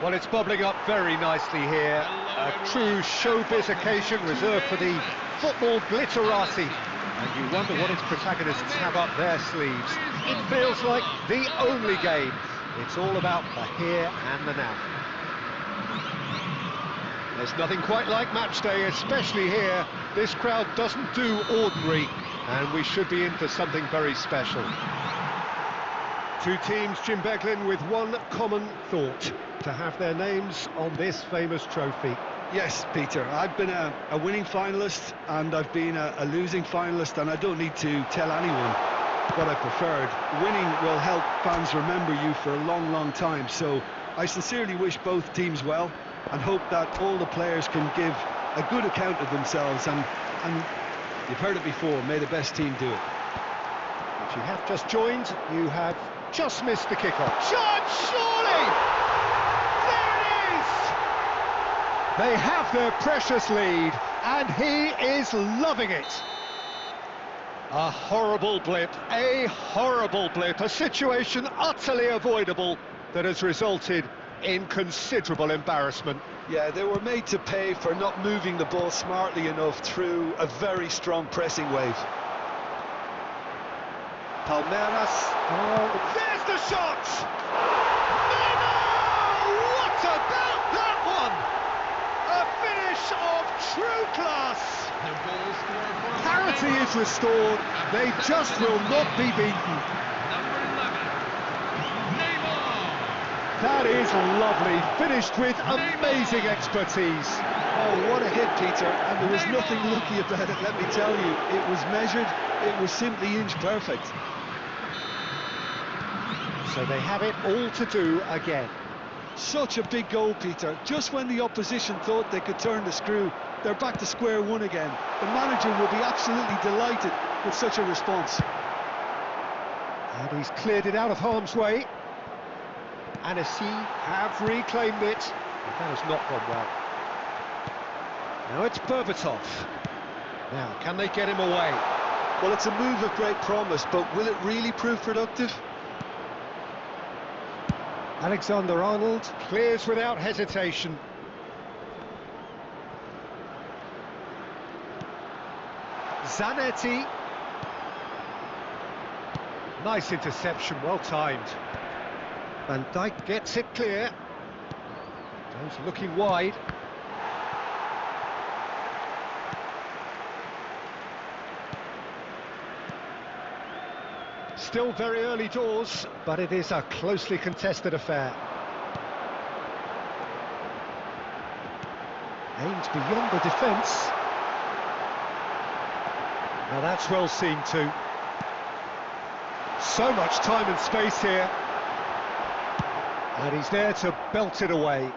Well, it's bubbling up very nicely here. A true showbiz occasion reserved for the football glitterati. And you wonder what its protagonists have up their sleeves. It feels like the only game. It's all about the here and the now. There's nothing quite like match day, especially here. This crowd doesn't do ordinary, and we should be in for something very special. Two teams, Jim Beglin, with one common thought: to have their names on this famous trophy. Yes, Peter, I've been a winning finalist and I've been a losing finalist, and I don't need to tell anyone what I preferred. Winning will help fans remember you for a long, long time, so I sincerely wish both teams well and hope that all the players can give a good account of themselves, and you've heard it before, may the best team do it. If you have just joined, you have just missed the kickoff. Shot, surely! There it is! They have their precious lead, and he is loving it. A horrible blip, a situation utterly avoidable that has resulted in considerable embarrassment. Yeah, they were made to pay for not moving the ball smartly enough through a very strong pressing wave. Palmeiras. Oh, there's the shot! Neymar! What about that one? A finish of true class. Parity is restored. They just will not be beaten. That is lovely, finished with amazing expertise. Oh, what a hit, Peter, and there was nothing lucky about it, let me tell you. It was measured, it was simply inch perfect. So they have it all to do again. Such a big goal, Peter. Just when the opposition thought they could turn the screw, they're back to square one again. The manager will be absolutely delighted with such a response. And he's cleared it out of harm's way. Annecy have reclaimed it. But that has not gone well. Now it's Berbatov. Now, can they get him away? Well, it's a move of great promise, but will it really prove productive? Alexander-Arnold clears without hesitation. Zanetti. Nice interception, well timed. Van Dijk gets it clear. Goes looking wide. Still very early doors, but it is a closely contested affair. Aimed beyond the defence. Now that's well seen too. So much time and space here. And he's there to belt it away.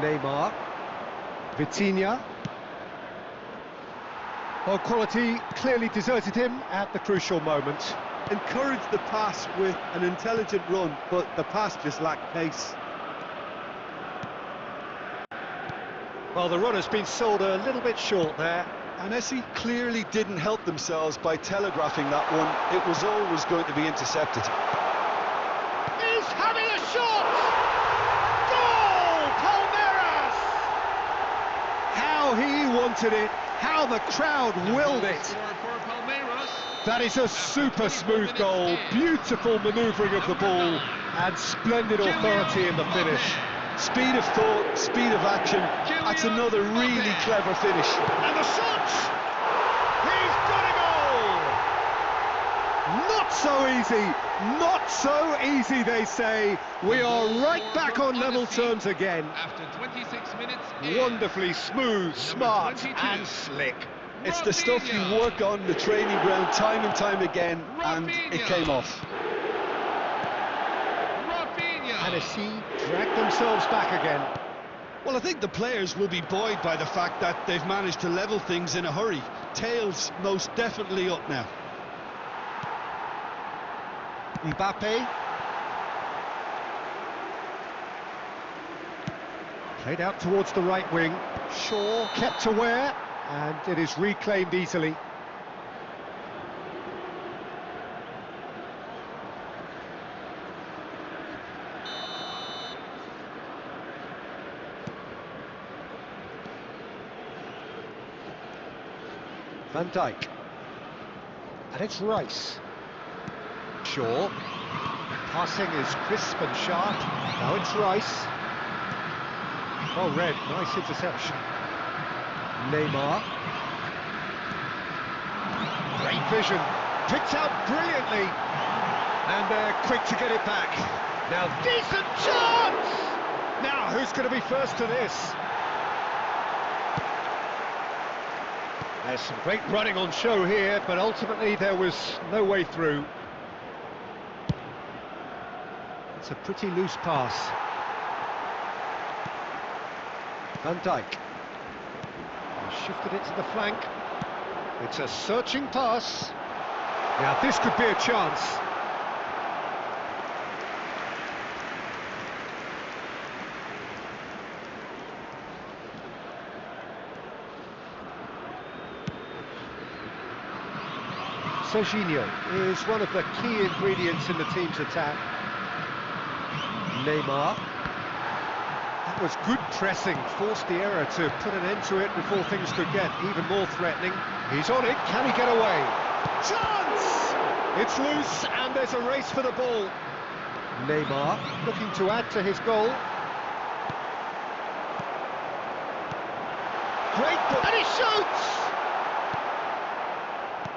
Neymar. Vitinha. Well, quality clearly deserted him at the crucial moment. Encouraged the pass with an intelligent run, but the pass just lacked pace. Well, the run has been sold a little bit short there. Annecy clearly didn't help themselves by telegraphing that one. It was always going to be intercepted. He's having a shot! Goal! Palmeiras! How he wanted it, how the crowd willed it. That is a super smooth goal, beautiful manoeuvring of the ball, and splendid authority in the finish. Speed of thought, speed of action, that's another really clever finish. And the shot! He's got a goal! Not so easy, not so easy, they say. We are right back on level terms again. After 26 minutes, wonderfully smooth, smart and slick. It's the stuff you work on the training ground time and time again, and it came off. Annecy dragged themselves back again. Well, I think the players will be buoyed by the fact that they've managed to level things in a hurry. Tails most definitely up now. Mbappe. Played out towards the right wing. Shaw kept aware, and it is reclaimed easily. Van Dijk. And it's Rice. Shaw. Passing is crisp and sharp. Now it's Rice. Well read, nice interception. Neymar. Great vision. Picked out brilliantly. And they're quick to get it back. Now, decent chance! Now, who's going to be first to this? There's some great running on show here, but ultimately there was no way through. It's a pretty loose pass. Van Dijk. He shifted it to the flank. It's a searching pass. Now this could be a chance. Serginho is one of the key ingredients in the team's attack. Neymar. That was good pressing, forced the error to put an end to it before things could get even more threatening. He's on it, can he get away? Chance! It's loose and there's a race for the ball. Neymar looking to add to his goal. Great ball, and he shoots!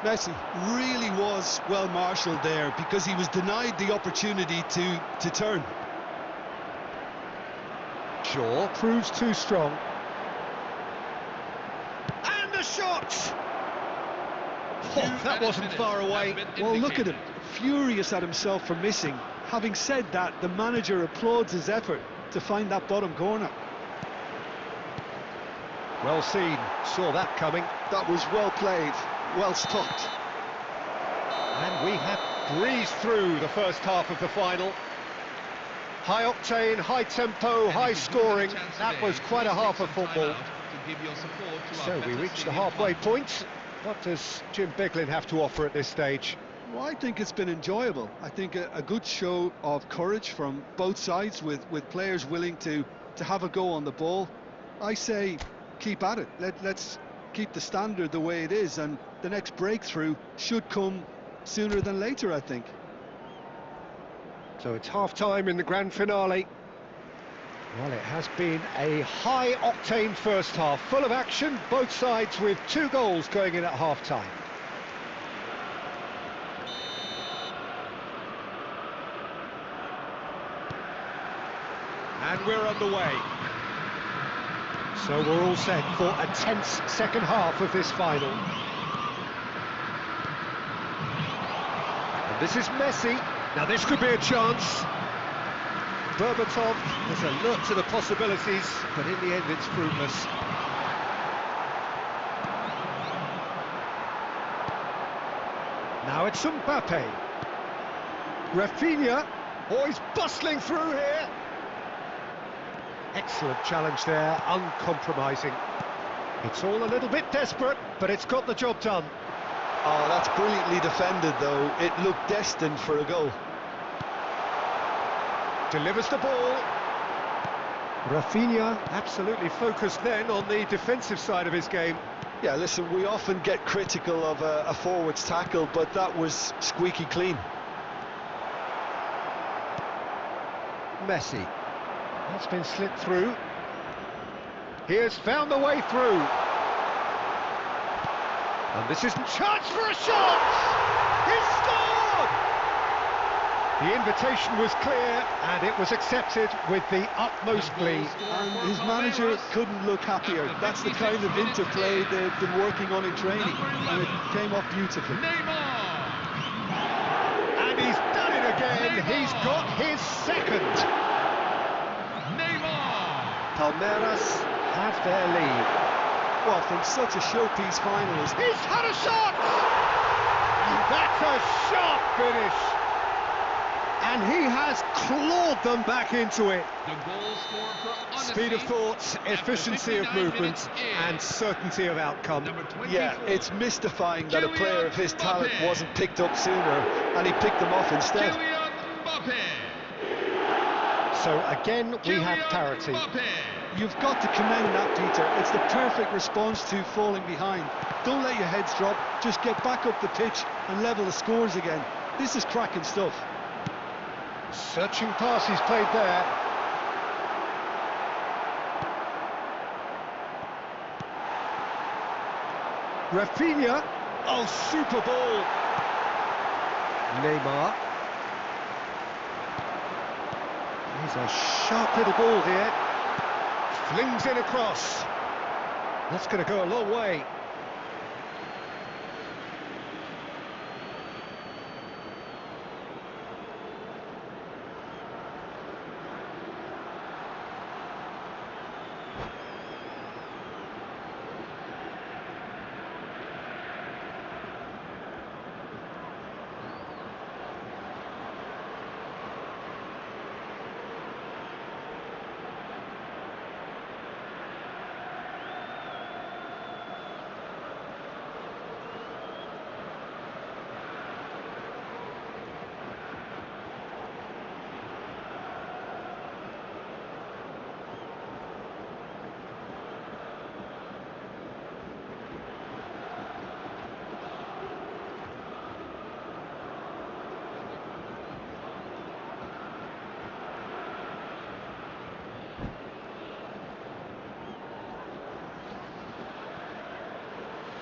Messi really was well marshalled there because he was denied the opportunity to turn. Shaw proves too strong. And the shot! Oh, that wasn't far away. Well, look at him, furious at himself for missing. Having said that, the manager applauds his effort to find that bottom corner. Well seen, saw that coming. That was well played, well stopped. And we have breezed through the first half of the final. High octane, high tempo, high scoring. That was quite a half of football. So we reach the halfway point. What does Jim Beglin have to offer at this stage? Well, I think it's been enjoyable. I think a good show of courage from both sides with players willing to have a go on the ball. I say keep at it. Let's keep the standard the way it is, and the next breakthrough should come sooner than later, I think. So it's half-time in the grand finale. Well, it has been a high-octane first half, full of action, both sides with 2 goals going in at half-time. And we're underway. So we're all set for a tense second half of this final. And this is Messi. Now this could be a chance. Berbatov is alert to the possibilities, but in the end it's fruitless. Now it's Mbappe. Rafinha. Oh, he's bustling through here. Excellent challenge there, uncompromising. It's all a little bit desperate, but it's got the job done. Oh, that's brilliantly defended, though. It looked destined for a goal. Delivers the ball. Rafinha absolutely focused then on the defensive side of his game. Yeah, listen, we often get critical of a forward's tackle, but that was squeaky clean. Messi. That's been slipped through. He has found the way through. And this isn't chance for a shot! He scored! The invitation was clear and it was accepted with the utmost glee. And his manager couldn't look happier. That's the kind of interplay they've been working on in training, and it came off beautifully. And he's done it again. He's got his second. Palmeiras have their lead. Well, from such a showpiece finalist. He's had a shot! And that's a sharp finish. And he has clawed them back into it. The goal scored for honesty. Speed of thought, efficiency of movement, and certainty of outcome. Yeah, it's mystifying that a player of his talent wasn't picked up sooner, and he picked them off instead. So again, we have parity. You've got to commend that, Peter. It's the perfect response to falling behind. Don't let your heads drop, just get back up the pitch and level the scores again. This is cracking stuff. Searching pass he's played there. Rafinha. Oh, super ball. Neymar. He's a sharp little ball here. Flings it across. That's going to go a long way.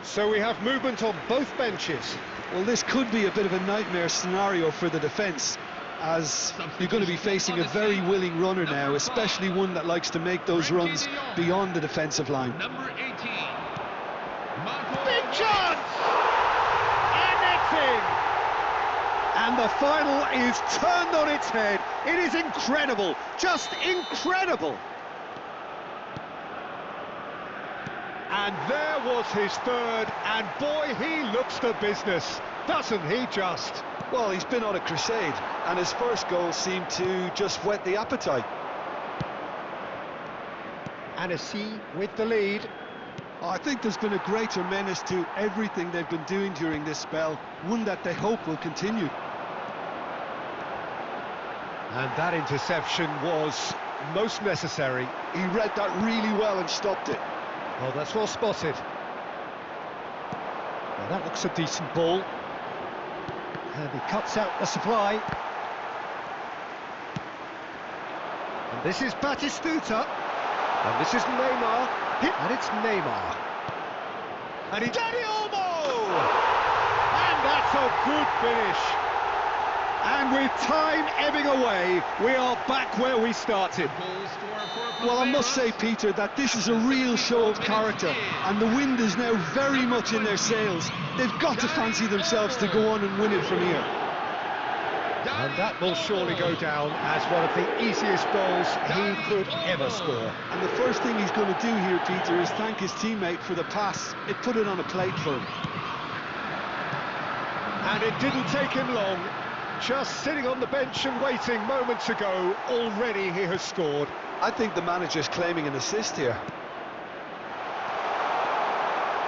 So we have movement on both benches. Well, this could be a bit of a nightmare scenario for the defence, as you're going to be facing a very willing runner now, especially one that likes to make those runs beyond the defensive line. Number 18. Big chance! And it's in! And the final is turned on its head. It is incredible, just incredible! And there was his third, and boy, he looks the business, doesn't he just? Well, he's been on a crusade, and his first goal seemed to just whet the appetite. Annecy with the lead. I think there's been a greater menace to everything they've been doing during this spell, one that they hope will continue. And that interception was most necessary. He read that really well and stopped it. Well, that's well spotted. Well, that looks a decent ball. And he cuts out the supply. And this is Batistuta. And this is Neymar. And it's Neymar. And it's Dani Olmo! And that's a good finish. And with time ebbing away, we are back where we started. Well, I must say, Peter, that this is a real show of character, and the wind is now very much in their sails. They've got to fancy themselves to go on and win it from here. And that will surely go down as one of the easiest goals he could ever score. And the first thing he's going to do here, Peter, is thank his teammate for the pass. It put it on a plate for him. And it didn't take him long. Just sitting on the bench and waiting moments ago, already he has scored. I think the manager's claiming an assist here.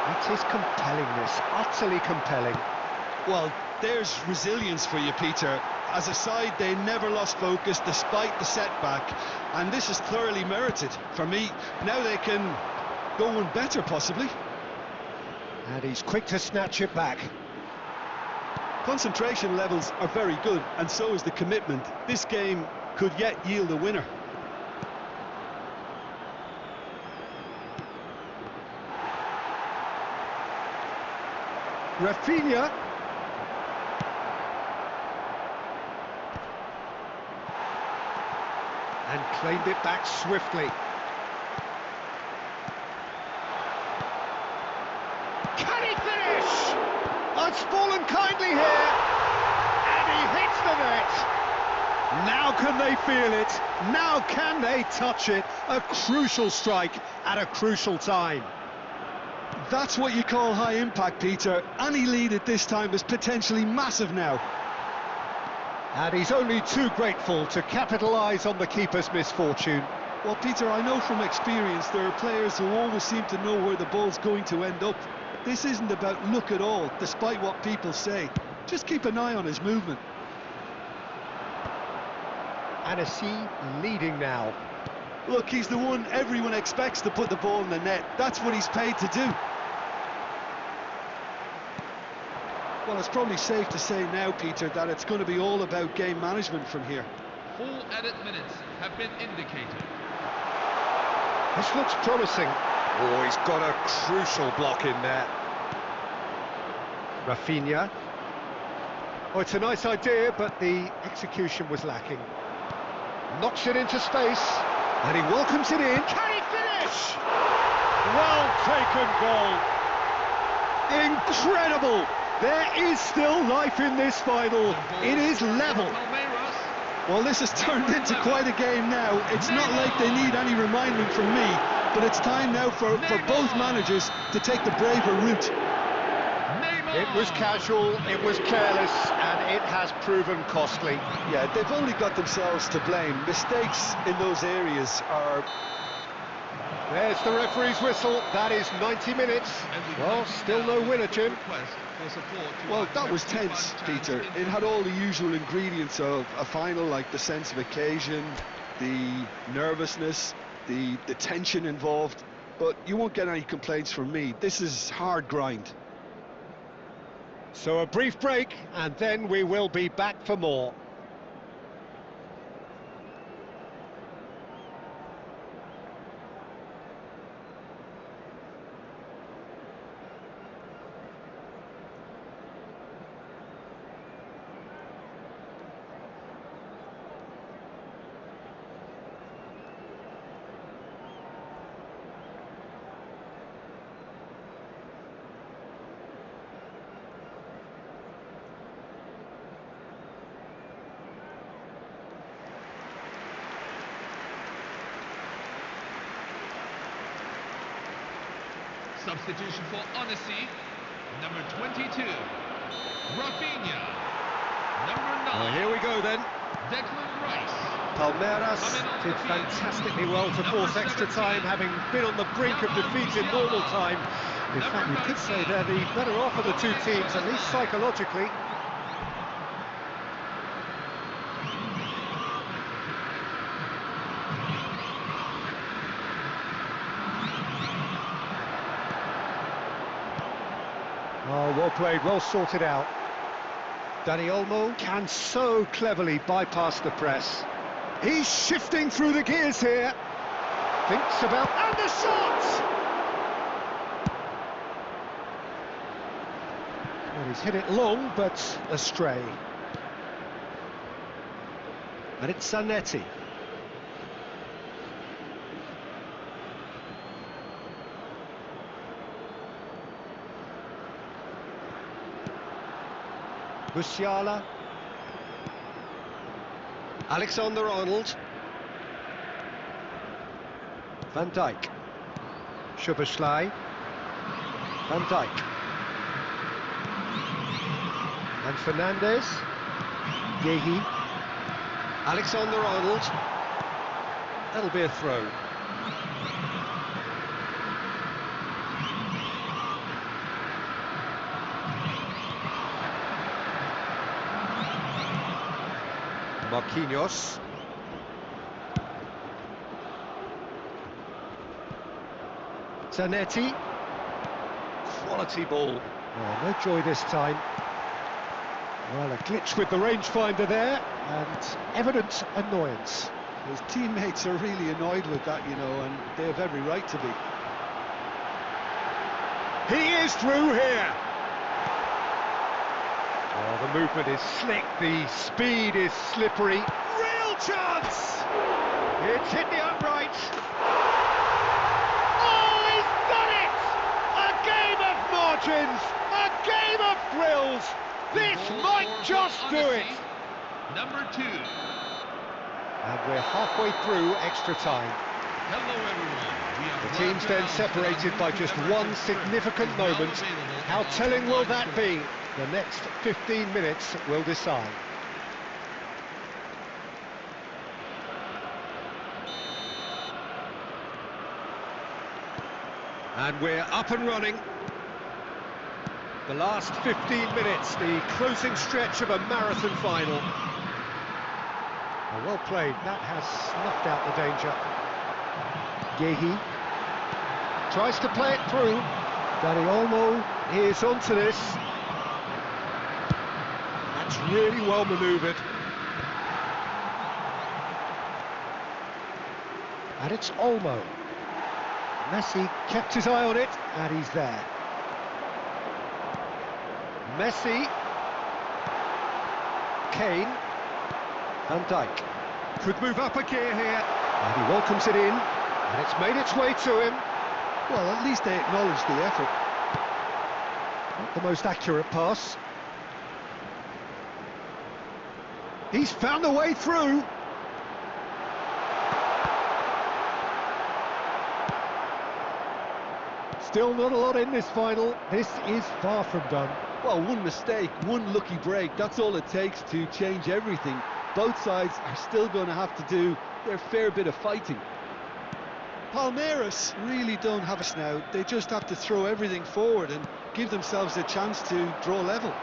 It is compelling, this, utterly compelling. Well, there's resilience for you, Peter. As a side, they never lost focus despite the setback, and this is thoroughly merited. For me, now they can go one better, possibly. And he's quick to snatch it back. Concentration levels are very good, and so is the commitment. This game could yet yield a winner. Rafinha. And claimed it back swiftly. Can he finish? It's fallen kindly here. And he hits the net. Now can they feel it? Now can they touch it? A crucial strike at a crucial time. That's what you call high impact, Peter. Any lead at this time is potentially massive now. And he's only too grateful to capitalise on the keeper's misfortune. Well, Peter, I know from experience there are players who always seem to know where the ball's going to end up. This isn't about luck at all, despite what people say. Just keep an eye on his movement. Annecy leading now. Look, he's the one everyone expects to put the ball in the net. That's what he's paid to do. Well, it's probably safe to say now, Peter, that it's going to be all about game management from here. Full added minutes have been indicated. This looks promising. Oh, he's got a crucial block in there. Rafinha. Oh, it's a nice idea, but the execution was lacking. Knocks it into space, and he welcomes it in. Can he finish? Well taken goal. Incredible! There is still life in this final. It is level. Well, this has turned into quite a game now. It's not like they need any reminding from me, but it's time now for both managers to take the braver route. It was casual, it was careless, and it has proven costly. Yeah, they've only got themselves to blame. Mistakes in those areas are... There's the referee's whistle. That is 90 minutes. Well, still no winner, Jim. Well, that was tense, Peter. It had all the usual ingredients of a final, like the sense of occasion, the nervousness, the tension involved. But you won't get any complaints from me. This is hard grind. So a brief break, and then we will be back for more. Substitution for Odyssey, number 22, Rafinha, number 9. Well, here we go then. Declan Rice. Palmeiras did fantastically well to force extra time, having been on the brink of defeat in normal time. In fact, you could say they're the better off of the two teams, at least psychologically. Oh, well played, well sorted out. Dani Olmo can so cleverly bypass the press. He's shifting through the gears here. Thinks about... and the shot! Well, he's hit it long, but astray. And it's Zanetti. Musiala. Alexander-Arnold. Van Dijk. Szoboszlai. Van Dijk. And Fernandes. Yehi. Alexander-Arnold. That'll be a throw. Marquinhos. Zanetti. Quality ball. Oh, no joy this time. Well, a glitch with the rangefinder there, and evident annoyance. His teammates are really annoyed with that, you know, and they have every right to be. He is through here. Oh, the movement is slick, the speed is slippery. Real chance! It's hit the upright. Oh, he's done it! A game of margins, a game of thrills. This might just do it. Number 2. And we're halfway through extra time. Hello, everyone. The teams then separated by just one significant moment. How telling will that be? The next 15 minutes will decide. And we're up and running. The last 15 minutes, the closing stretch of a marathon final. Well played, that has snuffed out the danger. Gehi tries to play it through. Dani Olmo is onto this. That's really well manoeuvred. And it's Olmo. Messi kept his eye on it, and he's there. Messi. Kane. Van Dijk. Could move up a gear here. And he welcomes it in, and it's made its way to him. Well, at least they acknowledge the effort. Not the most accurate pass. He's found a way through. Still not a lot in this final. This is far from done. Well, one mistake, one lucky break, that's all it takes to change everything. Both sides are still going to have to do their fair bit of fighting. Palmeiras really don't have us now. They just have to throw everything forward and give themselves a chance to draw level.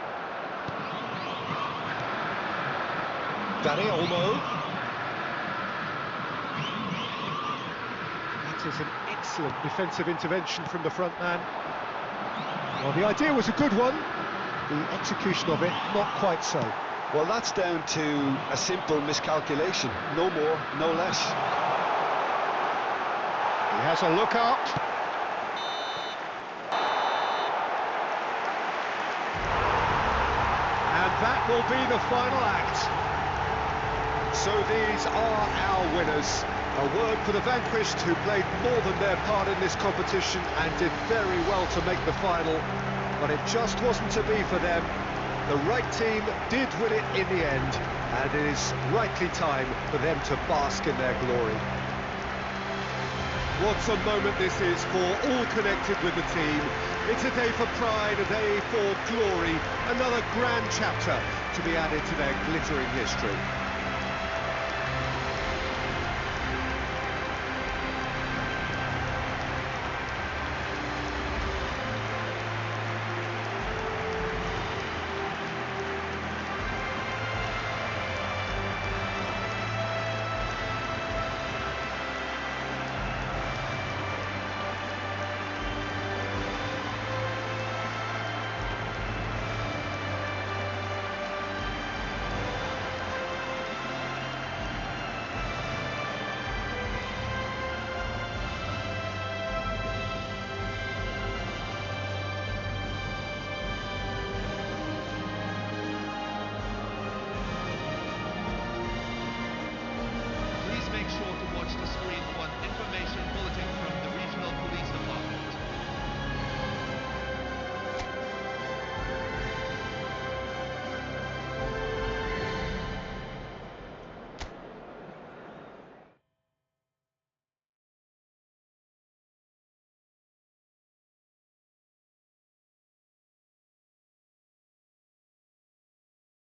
Dani Olmo. That is an excellent defensive intervention from the front man. Well, the idea was a good one. The execution of it, not quite so. Well, that's down to a simple miscalculation. No more, no less. He has a look up. And that will be the final act. So these are our winners. A word for the vanquished, who played more than their part in this competition and did very well to make the final. But it just wasn't to be for them. The right team did win it in the end, and it is rightly time for them to bask in their glory. What a moment this is for all connected with the team. It's a day for pride, a day for glory, another grand chapter to be added to their glittering history.